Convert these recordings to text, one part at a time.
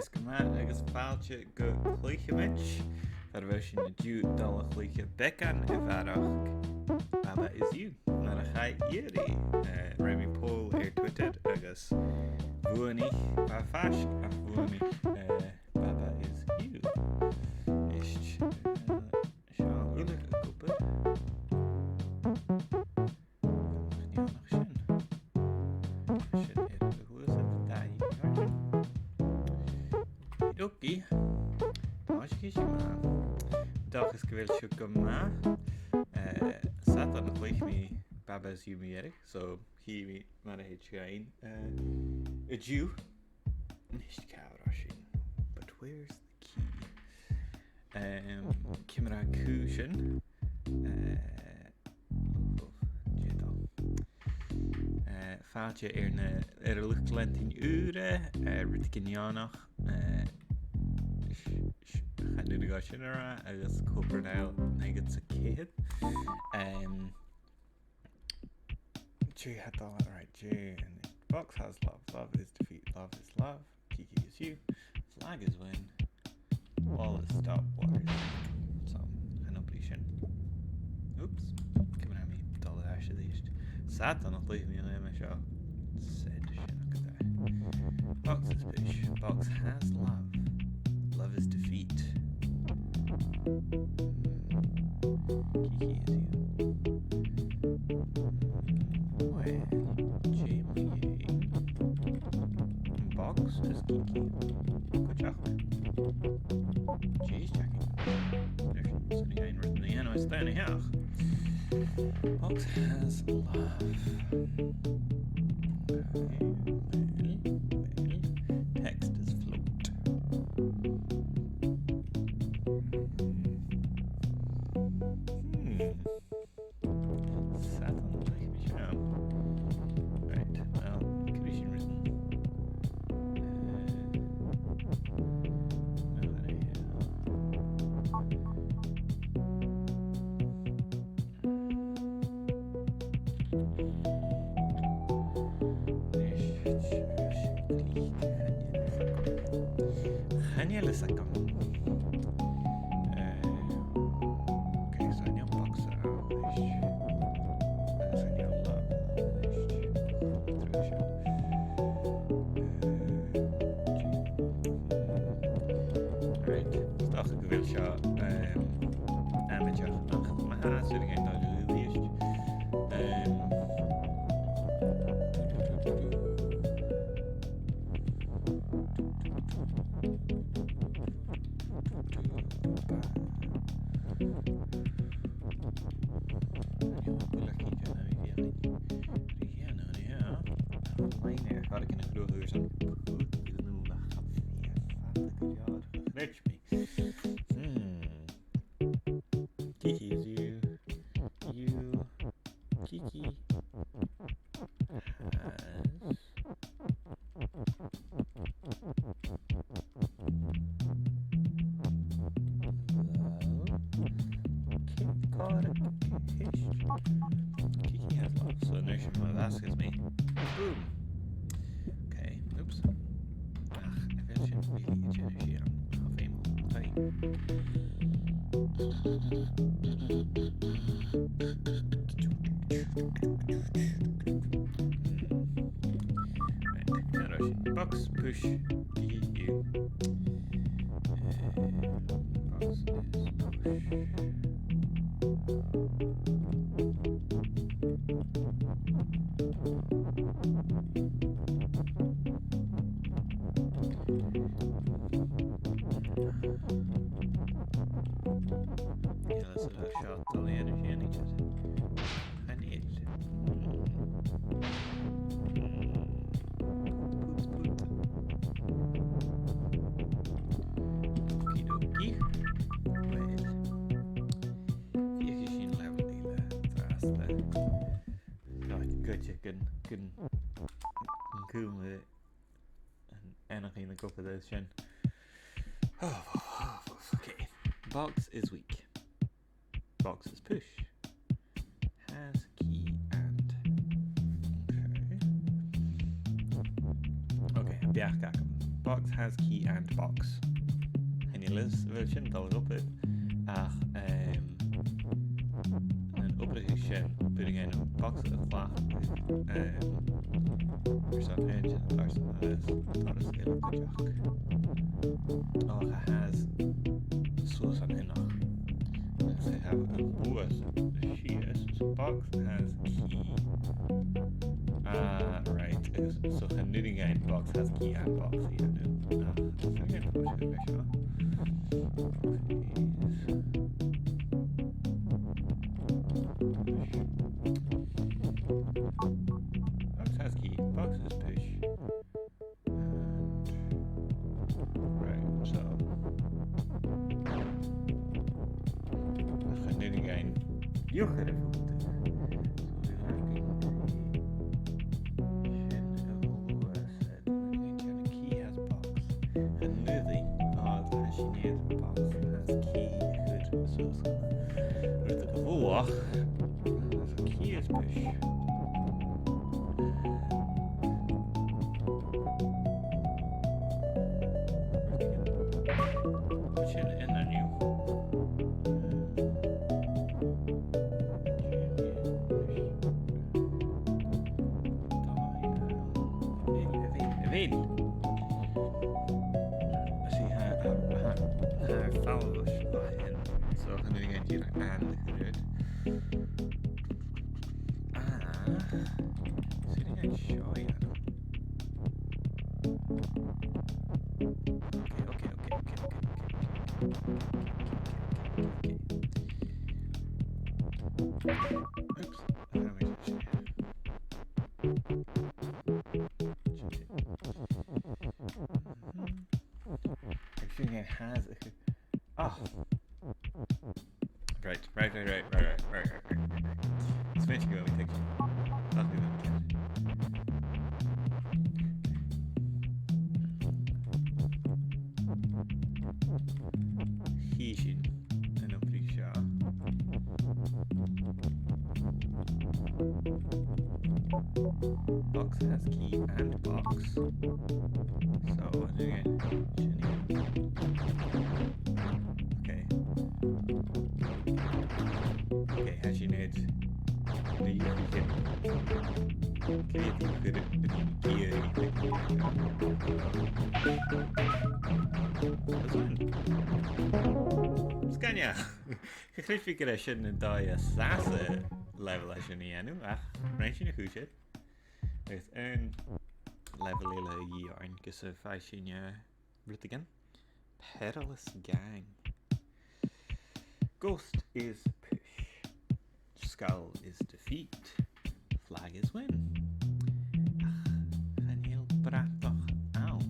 Is go maith agus fáilte go Cluicheamaid ar bheith sin na dú dul chluiche beagan I bharrachd Baba is you mar a chaid iarraí Remy Paul Twitter agus fhuaim ba fas a fhuaim Baba is you Ist seo ulig a cúpa Oké, als je dag is geweld zo kom na. Zat dan nog me Baba's you me so he me maar het geen a Jew nicht kaarashin but where's the key camera cushion faatje luchtlenting uren ritkinjanach ga nu ga sinara agus copernail negad sa céad Jay had all that right Jay and the box has love is defeat love is love Kiki is you flag is win wall is stop water so nobody sin oops coming at me dull ash of these sat on leave me on my show said shit box is push box has love is defeat Kiki is you well Jamie box is Kiki good job Jeez checking there's something I ain't written the end it's down here box has love text is float Sat on the baby show right well condition written Geniale sakam. Okay, so I box Right, stach ik wil seo amateur ach ma ha so geen dag leest Merch me. Kiki is you. Kiki has Kiki has love. So the notion of that is me. Boom. Okay. Oops. Ach, I feel shit really generation. Right, box push you. Box is push. Ja, dat is een shot al eerder geen iets. I need. Okidoki. Well. Hier gezien level die gutje kan komen en nog in de kop of deze shin. Okay. Box is weak. Box is push. Has key and okay. Okay, beagan. box has key and box. And you list version, dal up it. Ach, and up it shin, but again, box of clock. There's an engine, there's this, there's a little jock. Oh, it has sauce on it now. They have a boas, she is, so box has key. Right, so a knitting game box has key and box, yeah, so again, push it, make sure. Box has key, box is push. Right, so knitting game. You could have key has box. And moving as she needs box has key good so with the wall. So key is push. Push it in the new. Evade. See how follow in. So I'm going to get you and good. Sitting and show you. Okay. Oops. Actually, it has a... Oh. Right. It's meant to go with texture. I'll do that. Heishin. And I'm pretty sure. Box has key and box. So I'm doing it. Okay, as you need the Scania! Chluich fi gyda sy'n yn dau a sas y lefel a sy'n ei enw ach rhaid sy'n y chwysyd with yn lefel ila i arn gyda fai sy'n again perilous gang. Ghost is push, skull is defeat, flag is win. Van heel bratoch aan.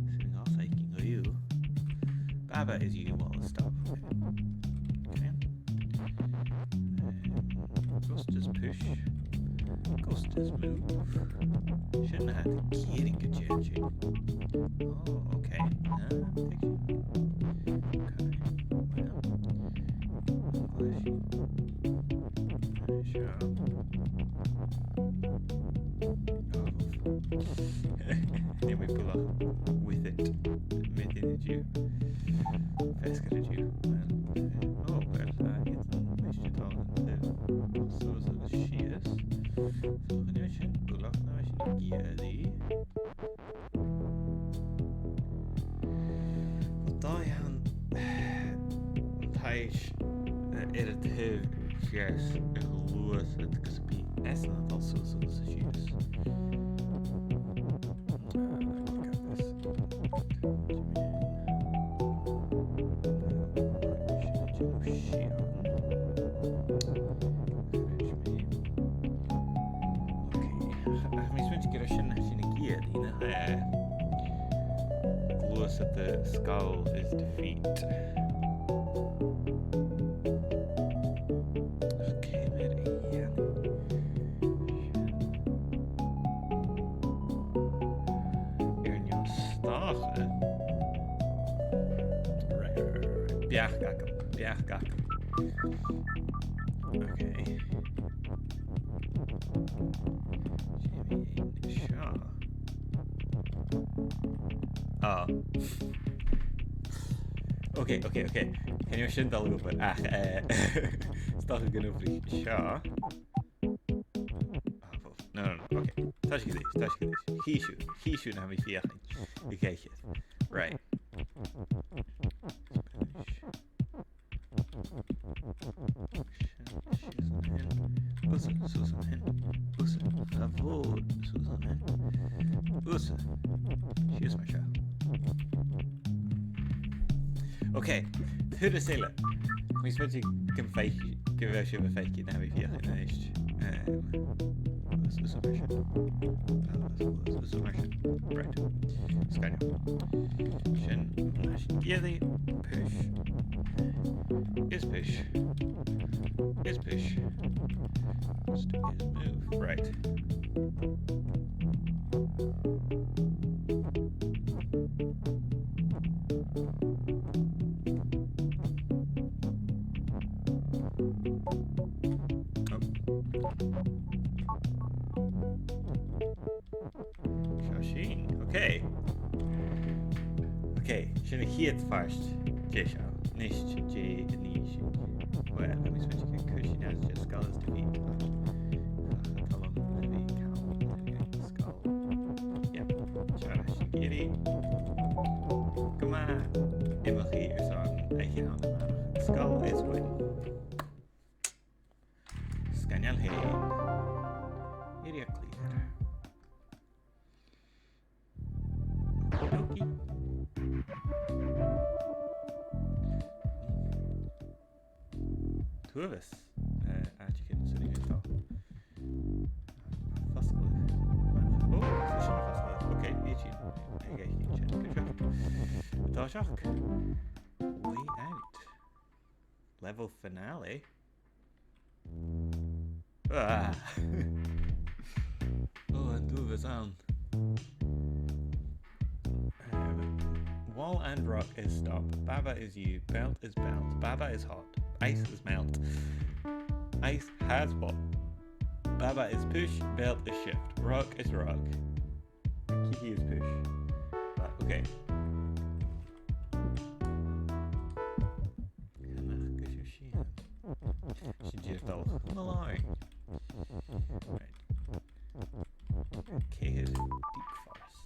Sitting off hiking of you. Baba is you all the stuff. Okay. Ghost is push. Ghost is move. Shouldn't have to key in good judging. Oh, okay. Then we pull up with it. Made it you. First got you. Oh, well, it's nice to talk. So she is. So nu is het pull up. Nu is het Gàidhlig. Daar gaan hij het heeft juist geloos het gespeeld. Is not also so she is. That the skull is defeat. Okay, yeah. Erin your start. Right. Bharrachd. Okay. Jimmy Shaw. Oh. Okay. Can you sin dal go ach sta gan bhrí seo. No. Okay. Touch this. He should have a fheàrr. Okay. Right. Susan hen. Bravo, Susan hen. She's my show. Okay. Who to say it? We supposed to give a fake and have a fheàrr in the next. Right. Scan. Shin. Giddy. Push. Is push. Is move. Right. Okay. Sin chiad first. J. Nicht J. Well, let me switch again. Cushion as just skull is defeat. Skull. Yep. Sharash. Giddy. Come on. a-mach is on a-mach. Skull is win. Scanial hain. Area clear. Okie. Two of us. Chicken sitting in top. Fuscliff. Oh, Fuscliff. Okay, Eugene. Good job. Shock. Way out. Level finale. Ah. And two of us on. Wall and rock is stop. Baba is you. Belt is belt. Baba is hot. Ice is melt. Ice has what? Baba is push. Belt is shift. Rock is rock. Kiki is push. Okay. She just fell along. Right. Okay, here's deep forest.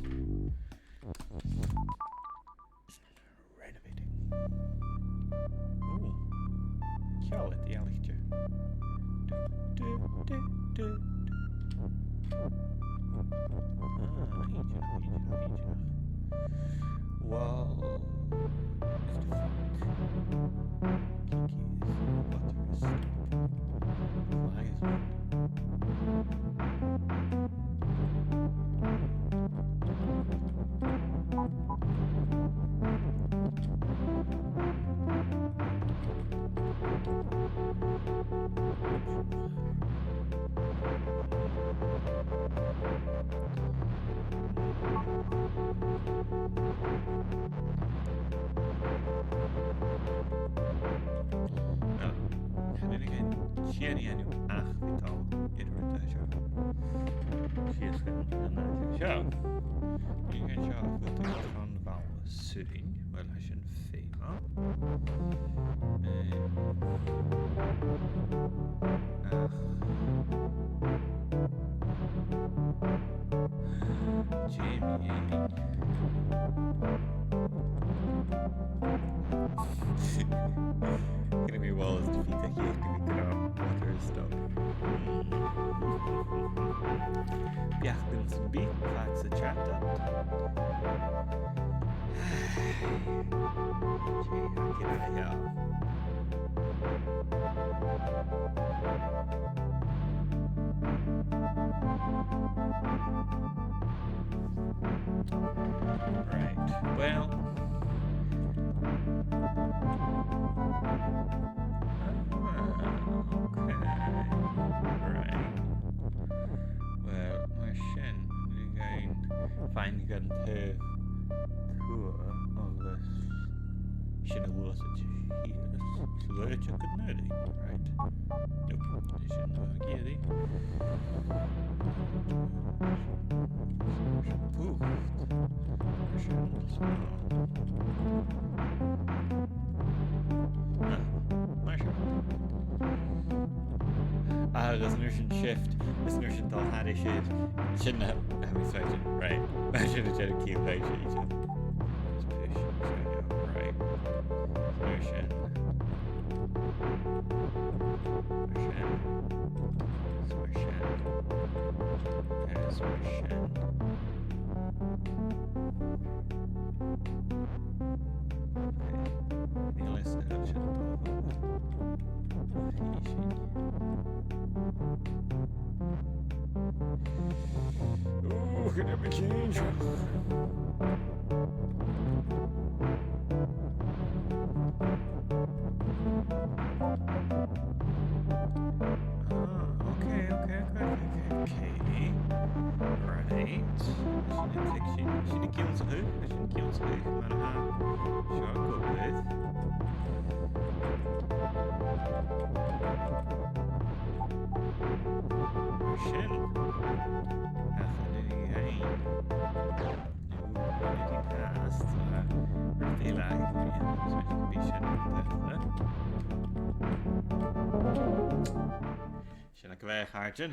Renovating. Ooh. Kjall at the alley. Wall is sitting. Well, I shouldn't fheàrr. Jamie. Gonna be Wallace defeat a here. Gonna be water is stop. Beagan some beath. That's a chapter. Right, well. Okay. Right. Well, my shin. Again, find gun to tour of this. Should have lost it here. Cluiche could nerdy, right? Nope. Giddy. Ooh. Dat is nu zijn shift. Dat is nu zijn tal had is shit. Shouldn't have we switched it, right? I should have done a key page each of. Just push right. Motion. Can it be changed? Okay. Right. Şimdi kilitli. Aha. Şarkı with. Shin. Sin a bheith hartin.